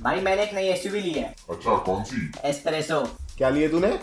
भाई मैंने एक नई एसयूवी ली है। अच्छा, कौन सी? एस्प्रेसो। क्या लिए तूने?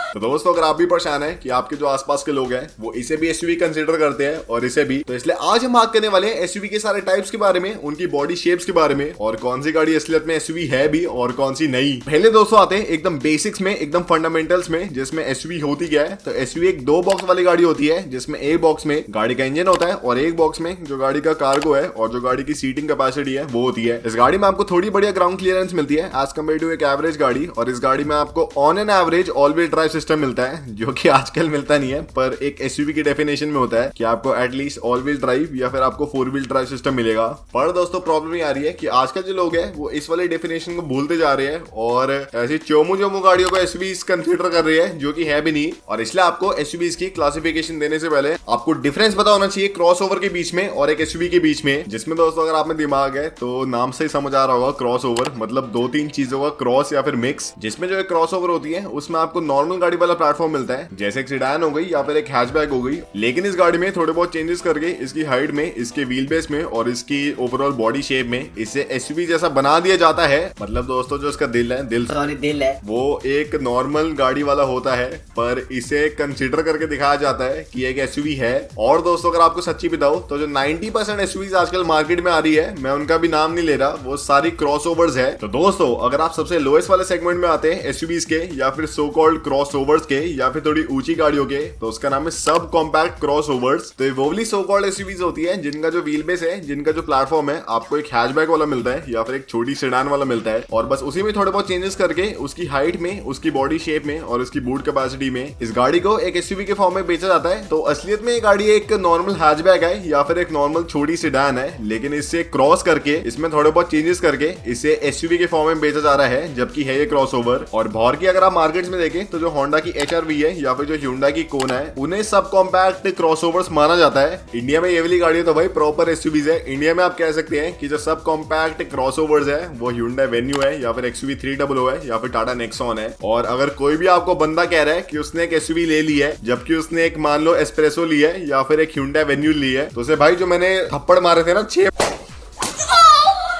तो दोस्तों अगर आप भी परेशान हैं कि आपके जो आसपास के लोग हैं वो इसे भी एसयूवी कंसीडर करते हैं और इसे भी, तो इसलिए आज हम बात करने वाले हैं एसयूवी के सारे टाइप्स के बारे में, उनकी बॉडी शेप्स के बारे में और कौन सी गाड़ी असलियत में एसयूवी है भी और कौन सी नहीं। पहले दोस्तों आते हैं एकदम बेसिक्स में, एकदम फंडामेंटल्स में, जिसमें एसयूवी होती क्या है। तो एसयूवी एक 2 बॉक्स वाली गाड़ी होती है जिसमें एक बॉक्स में गाड़ी का इंजन होता है और एक बॉक्स में जो गाड़ी का कार्गो है और जो गाड़ी की सीटिंग कैपेसिटी है वो होती है। इस गाड़ी में आपको थोड़ी बढ़िया ग्राउंड क्लियरेंस मिलती है एज कम्पेयर टू एक एवरेज गाड़ी, और इस गाड़ी में आपको on an average all wheel drive system मिलता है जो कि आजकल मिलता नहीं है, पर एक एसयूवी की डेफिनेशन में होता है कि आपको एटलीस्ट ऑल व्हील ड्राइव या फिर आपको 4 व्हील ड्राइव सिस्टम मिलेगा। पर दोस्तों प्रॉब्लम ये आ रही है कि आजकल जो लोग हैं वो इस वाली डेफिनेशन को भूलते जा रहे हैं और ऐसी चोमू गाड़ियों को एसयूवी कंसीडर कर रहे हैं जो कि है भी नहीं। और इसलिए आपको एसयूवी की क्लासिफिकेशन देने से पहले आपको डिफरेंस पता होना चाहिए क्रॉसओवर के बीच में और एक एसयूवी के बीच में, जिसमें दोस्तों अगर आप में दिमाग है तो नाम से ही समझ आ रहा होगा क्रॉसओवर मतलब 2-3 चीजों का क्रॉस या फिर मिक्स। जिसमें जो एक क्रॉसओवर होती है उसमें आपको नॉर्मल गाड़ी वाला प्लेटफॉर्म मिलता है जैसे एक सेडान हो गई या फिर एक हैचबैक हो गई, लेकिन इस गाड़ी में थोड़े बहुत चेंजेस करके इसकी हाइट में, इसके व्हील बेस में और इसकी ओवरऑल बॉडी शेप में इसे एसयूवी जैसा बना दिया जाता है। मतलब दोस्तों जो इसका दिल है वो एक नॉर्मल गाड़ी वाला होता है, पर इसे कंसीडर करके दिखाया जाता है कि एक एसयूवी है। और दोस्तों अगर आपको सच्ची बताऊं तो जो 90% एसयूवीज आजकल मार्केट में आ रही है, मैं उनका भी नाम नहीं ले रहा, वो सारी क्रॉसओवर्स है। तो दोस्तों अगर आप सबसे लोएस्ट वाले सेगमेंट में आते हैं एसयूवीज के या फिर सो कॉल्ड क्रॉसओवर्स के या फिर थोड़ी ऊंची गाड़ियों के, तो उसका नाम है सब कॉम्पैक्ट क्रॉसओवर्स। तो ये वो वाली सो कॉल्ड एसयूवीज होती है जिनका जो व्हील बेस है, जिनका जो प्लेटफॉर्म है, आपको एक हैचबैक वाला मिलता है या फिर एक छोटी सेडान वाला मिलता है, और बस उसी में थोड़े बहुत चेंजेस करके उसकी हाइट में, उसकी बॉडी शेप में और उसकी बूट कैपेसिटी में इस गाड़ी को एक एसयूवी के फॉर्म में बेचा जाता है। तो असलियत में ये गाड़ी एक नॉर्मल हैचबैक है या फिर एक नॉर्मल छोटी सेडान है, लेकिन इससे क्रॉस करके, इसमें थोड़े बहुत चेंजेस करके इसे एसयूवी के फॉर्म में बेचा जा रहा है, जबकि है ये क्रॉसओवर। और बाहर की अगर आप मार्केट्स में देखें तो जो होंडा की एचआरवी है या फिर जो ह्यूंडई की कोना है, उन्हें सब कॉम्पैक्ट क्रॉसओवर्स माना जाता है। इंडिया में ये वाली गाड़ी तो भाई प्रॉपर एसयूवीज है। इंडिया में आप कह सकते हैं कि जो सब कॉम्पैक्ट क्रॉसओवर्स है वो ह्यूंडई वेन्यू है या फिर एक्सयूवी 300 है या फिर टाटा नेक्सॉन है। और अगर कोई भी आपको बंदा कह रहा है कि उसने एक एसयूवी ले ली है जबकि उसने एक मान लो एस्प्रेसो ली है या फिर एक ह्यूंडई वेन्यू ली है, तो उसे भाई जो मैंने थप्पड़ मारे थे ना 6,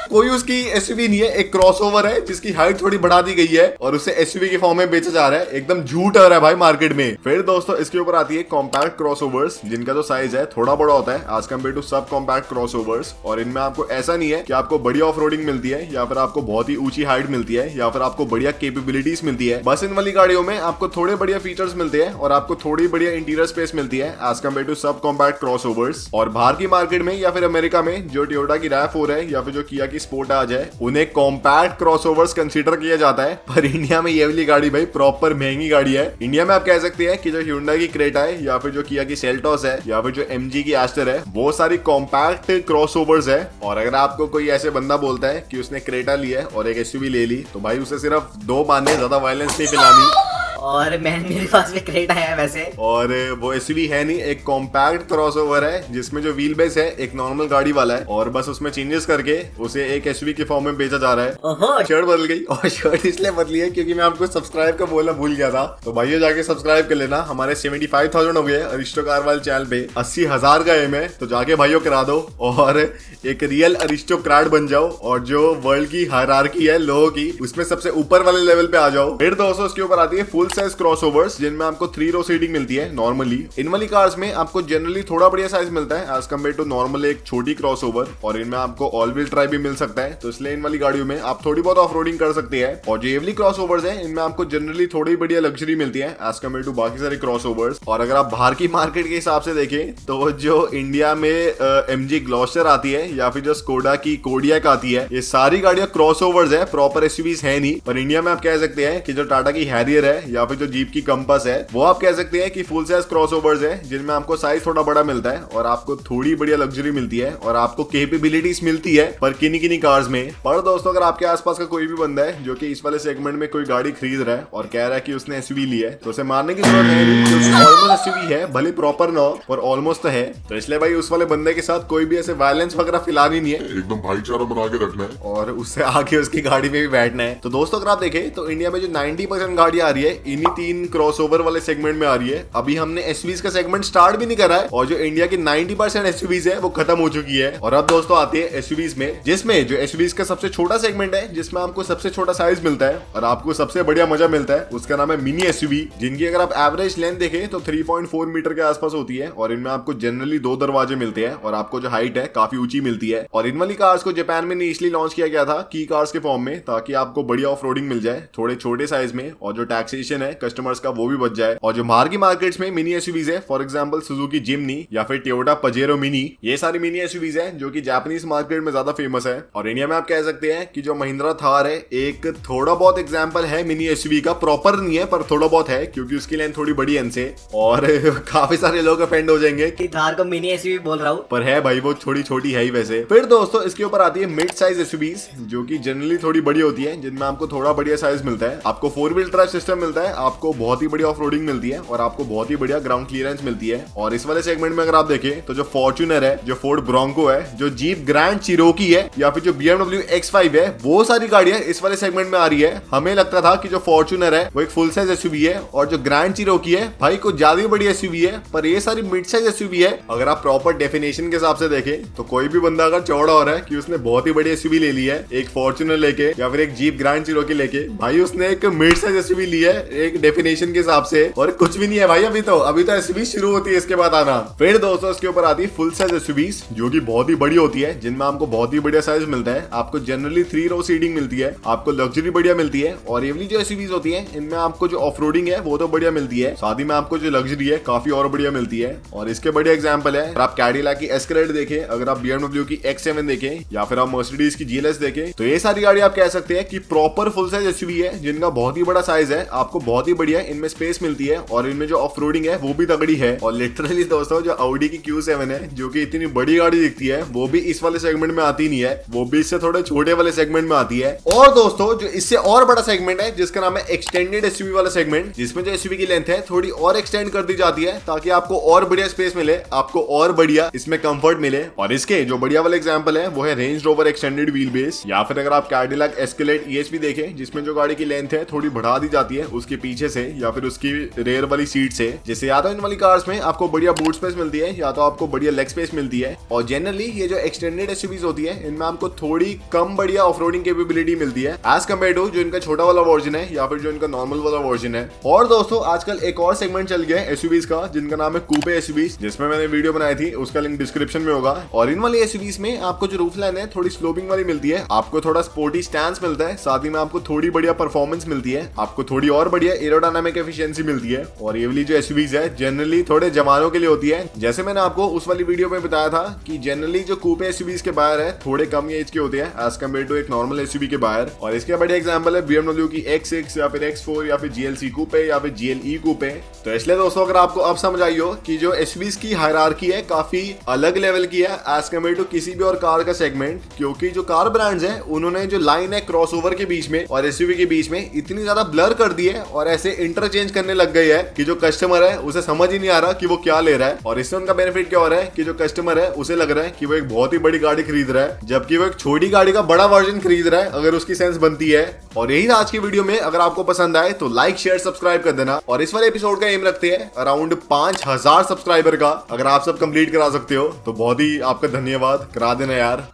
कोई उसकी एसयूवी नहीं है, एक क्रॉसओवर है जिसकी हाइट थोड़ी बढ़ा दी गई है और उसे एसयूवी के फॉर्म में बेचा जा रहा है। एकदम झूठ आ रहा है भाई मार्केट में। फिर दोस्तों इसके ऊपर आती है कॉम्पैक्ट क्रॉसओवर्स, जिनका जो साइज है थोड़ा बड़ा होता है as compare to sub compact crossovers. और इनमें आपको ऐसा नहीं है कि आपको बढ़िया ऑफ रोडिंग मिलती है या फिर आपको बहुत ही ऊंची हाइट मिलती है या फिर आपको बढ़िया कैपेबिलिटीज मिलती है। बस इन वाली गाड़ियों में आपको थोड़े बढ़िया फीचर्स मिलते हैं और आपको थोड़ी बढ़िया इंटीरियर स्पेस मिलती है as compare to sub compact crossovers. और बाहर की मार्केट में या फिर अमेरिका में जो टोयोटा की RAV4 है या फिर जो किया की स्पोर्टाज है, उन्हें कॉम्पैक्ट क्रॉसओवर्स कंसीडर किया जाता है। पर इंडिया में ये वाली गाड़ी भाई प्रॉपर महंगी गाड़ी है। इंडिया में आप कह सकते हैं कि जो ह्यूंडई की क्रेटा है या फिर जो किया की सेल्टोस है या फिर जो MG की एस्टर है, वो सारी कॉम्पैक्ट क्रॉसओवर्स है। और अगर आपको कोई ऐसे बंदा बोलता है कि उसने क्रेटा लिया है और एक एसयूवी ले ली, तो भाई उसे सिर्फ 2 मारने, ज्यादा वायलेंस नहीं फैलानी। और मेरे पास भी क्रेटा है वैसे, और वो एसयूवी है नहीं, एक कॉम्पैक्ट क्रॉसओवर है जिसमें जो व्हील बेस है एक नॉर्मल गाड़ी वाला है और बस उसमें चेंजेस करके उसे एक एसयूवी के फॉर्म में बेचा जा रहा है। ओहो, शर्ट बदल गई, और शर्ट इसलिए बदली है क्योंकि मैं आपको सब्सक्राइब का बोलना भूल गया था। तो भाइयों जाके सब्सक्राइब कर लेना, हमारे 75,000 हो गए अरिस्टो कार वाले चैनल पे। 80,000 का एम है, तो जाके भाइयों करा दो और एक रियल अरिस्टोक्रेट बन जाओ और जो वर्ल्ड की हायरार्की है लोगों की, उसमें सबसे ऊपर वाले लेवल पे आ जाओ। फिर दोस्तों इसके ऊपर आती है फुल साइज क्रॉसओवर्स, जिनमें आपको 3 रो सीटिंग मिलती है नॉर्मली। इन वाली कार्स में आपको जनरली थोड़ा बढ़िया साइज मिलता है एज कम्पेयर टू नॉर्मल एक छोटी क्रॉसओवर, और इनमें आपको ऑल व्हील ड्राइव भी मिल सकता है। तो इसलिए इन वाली गाड़ियों में आप थोड़ी बहुत ऑफ रोडिंग कर सकते हैं। और जो ये वाली क्रॉसओवर्स है इनमें आपको जनरली थोड़ी बढ़िया लग्जरी मिलती है एज कम्पेयर टू बाकी सारी क्रॉसओवर्स। और अगर आप बाहर की मार्केट के हिसाब से देखें तो जो इंडिया में MG ग्लॉस्टर आती है या फिर जो स्कोडा की कोडियक आती है, ये सारी गाड़ियां क्रॉसओवर्स है, प्रॉपर एसयूवीज है नहीं। पर इंडिया में आप कह सकते हैं कि जो टाटा की हैरियर है या फिर जो जीप की कंपास है, वो आप कह सकते हैं कि फुल साइज क्रॉसओवर्स है, जिनमें आपको साइज थोड़ा बड़ा मिलता है और आपको थोड़ी बढ़िया लग्जरी मिलती है और आपको कैपेबिलिटीज मिलती है, पर किन्हीं कार्स में। पर दोस्तों अगर आपके आसपास का कोई भी बंदा है जो कि इस वाले सेगमेंट में कोई गाड़ी खरीद रहा है और कह रहा है कि उसने एसयूवी ली है, तो उसे मारने की जरूरत है नहीं, क्योंकि ऑलमोस्ट एसयूवी है, भले प्रॉपर ना हो पर ऑलमोस्ट तो है। तो इसलिए भाई उस वाले बंदे के साथ कोई भी ऐसे वायलेंस वगैरह फैलानी नहीं है, एकदम भाईचारा बना के रखना है और उससे आगे उसकी गाड़ी में भी बैठना है। तो दोस्तों अगर आप देखें तो इंडिया में जो 90% गाड़ी आ रही है इन्हीं 3 क्रॉसओवर वाले सेगमेंट में आ रही है। अभी हमने एसयूवीज का सेगमेंट स्टार्ट भी नहीं करा है और जो इंडिया की 90% एसयूवीज है वो खत्म हो चुकी है। और अब दोस्तों आती है एसयूवीज में, जिसमें जो एसयूवीज का सबसे छोटा सेगमेंट है, जिसमें आपको सबसे छोटा साइज मिलता है और आपको सबसे बढ़िया मजा मिलता है, उसका नाम है मिनी एसयूवी, जिनकी अगर आप एवरेज लेंथ देखें तो 3.4 मीटर के आसपास होती है। और इनमें आपको जनरली 2 दरवाजे मिलते हैं और आपको जो हाइट है काफी ऊंची मिलती है। और इन वाली कार्स को जापान में इनिशियली लॉन्च किया गया था की कार्स के फॉर्म में, ताकि आपको बढ़िया ऑफ रोडिंग मिल जाए थोड़े छोटे साइज में, और जो टैक्सेशन है कस्टमर्स का वो भी बच जाए। और जो बाहर की मार्केट्स में मिनी एसयूवीज है, फॉर एग्जांपल सुजुकी जिम्नी या फिर टोयोटा पजेरो मिनी, ये सारी मिनी एसयूवीज है जो कि जापानीज मार्केट में ज्यादा फेमस है। और इंडिया में आप कह सकते हैं कि जो महिंद्रा थार है एक थोड़ा बहुत एग्जांपल है मिनी एसयूवी का, प्रॉपर नहीं है पर थोड़ा बहुत है, क्योंकि उसकी लेंथ थोड़ी बड़ी है इनसे। और काफी सारे लोग ऑफेंड हो जाएंगे कि थार को मिनी एसयूवी बोल रहा हूँ, पर है भाई वो थोड़ी छोटी है ही वैसे। फिर दोस्तों इसके ऊपर आती है मिड साइज एसयूवीज, जो कि जनरली थोड़ी बड़ी होती है, जिनमें आपको थोड़ा बढ़िया साइज मिलता है, आपको 4 व्हील ड्राइव सिस्टम मिलता है, आपको बहुत ही बढ़िया ऑफ रोडिंग मिलती है और आपको बहुत ही बढ़िया ग्राउंड क्लियरेंस मिलती है। और इस वाले सेगमेंट में अगर आप देखें तो जो फॉर्च्यूनर है, जो फोर्ड ब्रोंको है, जो जीप ग्रैंड चिरोकी है या फिर जो BMW X5 है, वो सारी गाड़ियां इस वाले सेगमेंट में आ रही है। हमें लगता था कि जो फॉर्च्यूनर है वो एक फुल साइज एसयूवी है और जो ग्रैंड चिरोकी है भाई कुछ ज्यादा ही बड़ी एसयूवी है, पर ये सारी मिड साइज एसयूवी है। अगर आप प्रॉपर डेफिनेशन के हिसाब से देखें तो कोई भी बंदा अगर चौड़ा हो रहा है कि उसने बहुत ही बड़ी एसयूवी ले ली है, एक फॉर्च्यूनर लेके या फिर एक जीप ग्रैंड चिरोकी लेके, भाई उसने एक मिड साइज एसयूवी ली है एक डेफिनेशन के हिसाब से, और कुछ भी नहीं है भाई। अभी तो एसयूवी शुरू होती है इसके बाद आना। फिर दोस्तों इसके ऊपर आती है फुल साइज एसयूवीज, जो कि बहुत ही बड़ी होती है, जिनमें आपको बहुत ही बढ़िया साइज मिलता है। आपको जनरली 3 रो सीटिंग मिलती है, आपको लग्जरी बढ़िया मिलती है। और ये वाली जो एसयूवीज होती है इनमें आपको जो ऑफ रोडिंग है वो तो बढ़िया मिलती है, साथ ही में आपको जो लग्जरी है काफी और बढ़िया मिलती है। और इसके बढ़िया एग्जांपल है, अगर आप कैडिलैक की एस्केलेड देखें, अगर आप BMW की X7 देखें या फिर आप मर्सिडीज की GLS देखें, तो ये सारी गाड़ी आप कह सकते हैं कि प्रॉपर फुल साइज एसयूवी है, जिनका बहुत ही बड़ा साइज है, आपको बहुत ही बढ़िया इनमें स्पेस मिलती है और इनमें जो ऑफ रोडिंग है वो भी तगड़ी है। और लिटरली दोस्तों जो Audi की Q7 है, जो कि इतनी बड़ी गाड़ी दिखती है, वो भी इस वाले सेगमेंट में आती नहीं है, वो भी इससे थोड़े छोटे वाले सेगमेंट में आती है। और दोस्तों जो इससे और बड़ा सेगमेंट है, जिसका नाम है एक्सटेंडेड एसयूवी वाला सेगमेंट, जिसमें जो एसयूवी की लेंथ है थोड़ी और एक्सटेंड कर दी जाती है, ताकि आपको और बढ़िया स्पेस मिले, आपको और बढ़िया इसमें कंफर्ट मिले। और इसके जो बढ़िया वाला एग्जांपल है वो है range rover extended wheel base, या फिर अगर आप कैडिलैक एस्केलेड ESP देखें, जिसमें जो गाड़ी की लेंथ है थोड़ी बढ़ा दी जाती है उसके पीछे से या फिर उसकी रेयर वाली सीट से, जिससे या तो इन वाली कार्स में आपको बढ़िया बूट स्पेस मिलती है या तो आपको बढ़िया लेग स्पेस मिलती है। और जनरली ये जो एक्सटेंडेड एसयूवीज होती है इनमें आपको थोड़ी कम बढ़िया ऑफ रोडिंग कैपेबिलिटी मिलती है एज कम्पेयर टू जो इनका छोटा वाला वर्जन है या फिर जो इनका नॉर्मल वाला वर्जन है। और दोस्तों आजकल एक और सेगमेंट चल गया है एसयूवीज का, जिनका नाम है कूपे एसयूवीज, जिसमें मैंने वीडियो बनाई थी, उसका लिंक डिस्क्रिप्शन में होगा। और इन वाली एसयूवीज में आपको जो रूफ लाइन है थोड़ी स्लोपिंग वाली मिलती है, आपको थोड़ा स्पोर्टी स्टैंस मिलता है, साथ ही में आपको थोड़ी बढ़िया परफॉर्मेंस मिलती है, आपको थोड़ी और बढ़िया एरोडायनामिक एफिशिएंसी मिलती है। और ये वाली जो एसयूवीज है जनरली थोड़े जवानों के लिए होती है, जैसे मैंने आपको उस वाली वीडियो में बताया था कि जनरली जो कूपे एसयूवीज के बायर है थोड़े कम एज के होते हैं एज कम्पेयर टू एक नॉर्मल एसयूवी के बायर। और इसके बढ़िया एग्जांपल है BMW की X6 या फिर X4 या फिर GLC कूपे या फिर GLE कूपे। तो इसलिए दोस्तों अगर आपको अब समझ आई हो कि जो एसयूवीज की हायरार्की है काफी अलग लेवल की है एज कम्पेयर टू किसी भी और कार का सेगमेंट, क्योंकि जो कार ब्रांड्स हैं उन्होंने जो लाइन है क्रॉसओवर के बीच में और एसयूवी के बीच में इतनी ज्यादा ब्लर कर दी है और ऐसे इंटरचेंज करने लग गई है कि जो कस्टमर है उसे समझ ही नहीं आ रहा कि वो क्या ले रहा है। और इससे उनका बेनिफिट क्या हो रहा है कि जो कस्टमर है उसे लग रहा है कि वो एक बहुत ही बड़ी गाड़ी खरीद रहा है, जबकि वो एक छोटी गाड़ी का बड़ा वर्जन खरीद रहा है, अगर उसकी सेंस बनती है। और यही आज की वीडियो में, अगर आपको पसंद आए तो लाइक शेयर सब्सक्राइब कर देना। और इस वाले एपिसोड का एम रखते हैं अराउंड 5000 सब्सक्राइबर का, अगर आप सब कंप्लीट करा सकते हो तो बहुत ही आपका धन्यवाद, करा देना यार।